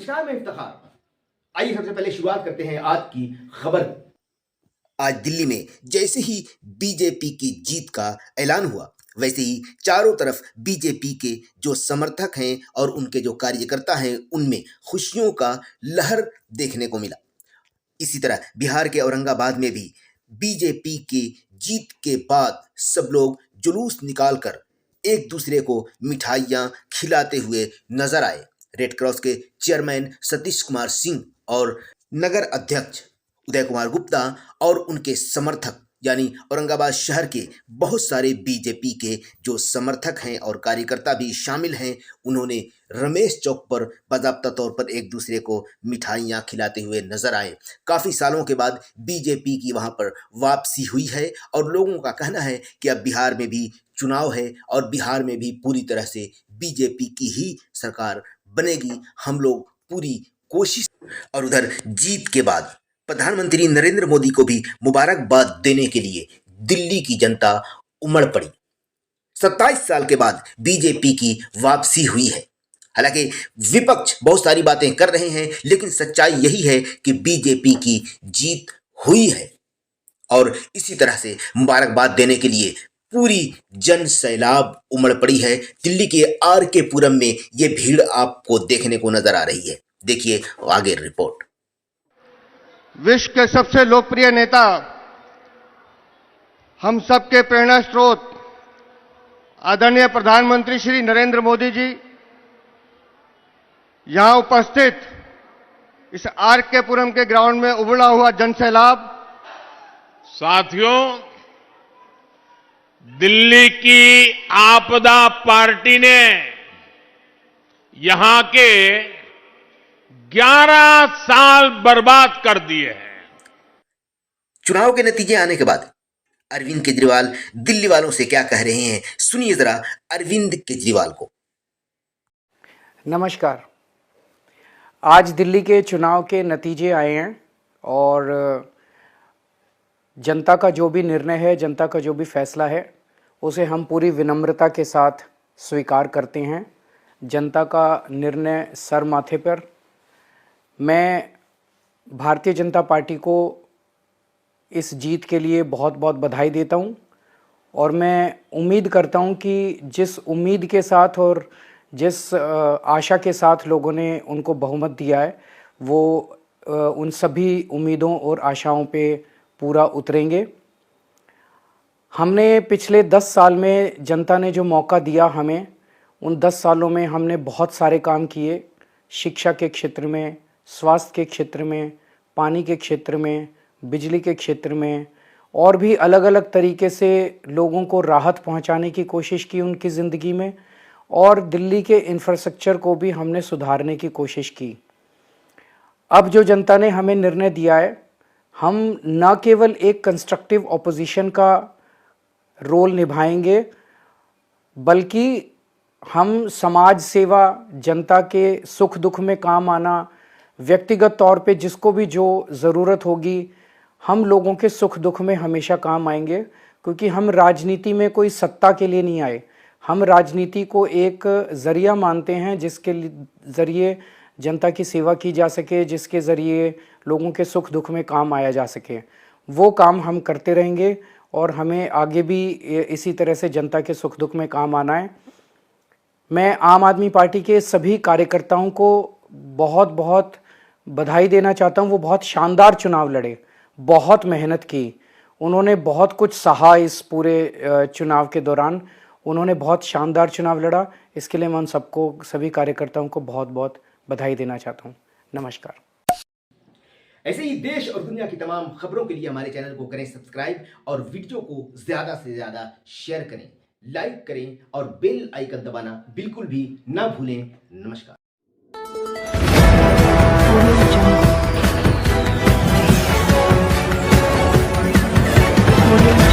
इफ्तार में इफ्तिखार। आइए सबसे पहले शुरुआत करते हैं आज की खबर। आज दिल्ली में जैसे ही बीजेपी की जीत का ऐलान हुआ, वैसे ही चारों तरफ बीजेपी के जो समर्थक हैं और उनके जो कार्यकर्ता हैं, उनमें खुशियों का लहर देखने को मिला। इसी तरह बिहार के औरंगाबाद में भी बीजेपी की जीत के बाद सब लोग जुलूस निकालकर एक दूसरे को मिठाइयाँ खिलाते हुए नजर आए। रेड क्रॉस के चेयरमैन सतीश कुमार सिंह और नगर अध्यक्ष उदय कुमार गुप्ता और उनके समर्थक यानी औरंगाबाद शहर के बहुत सारे बीजेपी के जो समर्थक हैं और कार्यकर्ता भी शामिल हैं, उन्होंने रमेश चौक पर बाकायदा तौर पर एक दूसरे को मिठाइयाँ खिलाते हुए नजर आए। काफ़ी सालों के बाद बीजेपी की वहाँ पर वापसी हुई है और लोगों का कहना है कि अब बिहार में भी चुनाव है और बिहार में भी पूरी तरह से बीजेपी की ही सरकार बनेगी। हम लोग पूरी कोशिश। और उधर जीत के बाद प्रधानमंत्री नरेंद्र मोदी को भी मुबारकबाद देने के लिए दिल्ली की जनता उमड़ पड़ी। 27 साल के बाद बीजेपी की वापसी हुई है। हालांकि विपक्ष बहुत सारी बातें कर रहे हैं, लेकिन सच्चाई यही है कि बीजेपी की जीत हुई है और इसी तरह से मुबारकबाद देने के लिए पूरी जन सैलाब उमड़ पड़ी है। दिल्ली के आर.के. पुरम में ये भीड़ आपको देखने को नजर आ रही है। देखिए आगे रिपोर्ट। विश्व के सबसे लोकप्रिय नेता, हम सबके प्रेरणा स्रोत आदरणीय प्रधानमंत्री श्री नरेंद्र मोदी जी यहां उपस्थित इस आर.के. पुरम के ग्राउंड में उमड़ा हुआ जनसैलाब। साथियों, दिल्ली की आपदा पार्टी ने यहां के 11 साल बर्बाद कर दिए हैं। चुनाव के नतीजे आने के बाद अरविंद केजरीवाल दिल्ली वालों से क्या कह रहे हैं, सुनिए जरा अरविंद केजरीवाल को। नमस्कार। आज दिल्ली के चुनाव के नतीजे आए हैं और जनता का जो भी निर्णय है, जनता का जो भी फैसला है, उसे हम पूरी विनम्रता के साथ स्वीकार करते हैं। जनता का निर्णय सर माथे पर। मैं भारतीय जनता पार्टी को इस जीत के लिए बहुत बहुत बधाई देता हूं और मैं उम्मीद करता हूं कि जिस उम्मीद के साथ और जिस आशा के साथ लोगों ने उनको बहुमत दिया है, वो उन सभी उम्मीदों और आशाओं पे पूरा उतरेंगे। हमने पिछले 10 साल में जनता ने जो मौका दिया हमें, उन 10 सालों में हमने बहुत सारे काम किए। शिक्षा के क्षेत्र में, स्वास्थ्य के क्षेत्र में, पानी के क्षेत्र में, बिजली के क्षेत्र में और भी अलग अलग तरीके से लोगों को राहत पहुंचाने की कोशिश की उनकी ज़िंदगी में, और दिल्ली के इंफ्रास्ट्रक्चर को भी हमने सुधारने की कोशिश की। अब जो जनता ने हमें निर्णय दिया है, हम न केवल एक कंस्ट्रक्टिव ऑपोजिशन का रोल निभाएंगे, बल्कि हम समाज सेवा, जनता के सुख दुख में काम आना, व्यक्तिगत तौर पे जिसको भी जो ज़रूरत होगी, हम लोगों के सुख दुख में हमेशा काम आएंगे। क्योंकि हम राजनीति में कोई सत्ता के लिए नहीं आए, हम राजनीति को एक ज़रिया मानते हैं जिसके ज़रिए जनता की सेवा की जा सके, जिसके ज़रिए लोगों के सुख दुख में काम आया जा सके। वो काम हम करते रहेंगे और हमें आगे भी इसी तरह से जनता के सुख दुख में काम आना है। मैं आम आदमी पार्टी के सभी कार्यकर्ताओं को बहुत बहुत बधाई देना चाहता हूं। वो बहुत शानदार चुनाव लड़े, बहुत मेहनत की, उन्होंने बहुत कुछ सहा इस पूरे चुनाव के दौरान। उन्होंने बहुत शानदार चुनाव लड़ा। इसके लिए मैं उन सबको, सभी कार्यकर्ताओं को बहुत बहुत बधाई देना चाहता हूं। नमस्कार। ऐसे ही देश और दुनिया की तमाम खबरों के लिए हमारे चैनल को करें सब्सक्राइब और वीडियो को ज़्यादा से ज़्यादा शेयर करें, लाइक करें और बेल आइकन दबाना बिल्कुल भी ना भूलें। नमस्कार। Audio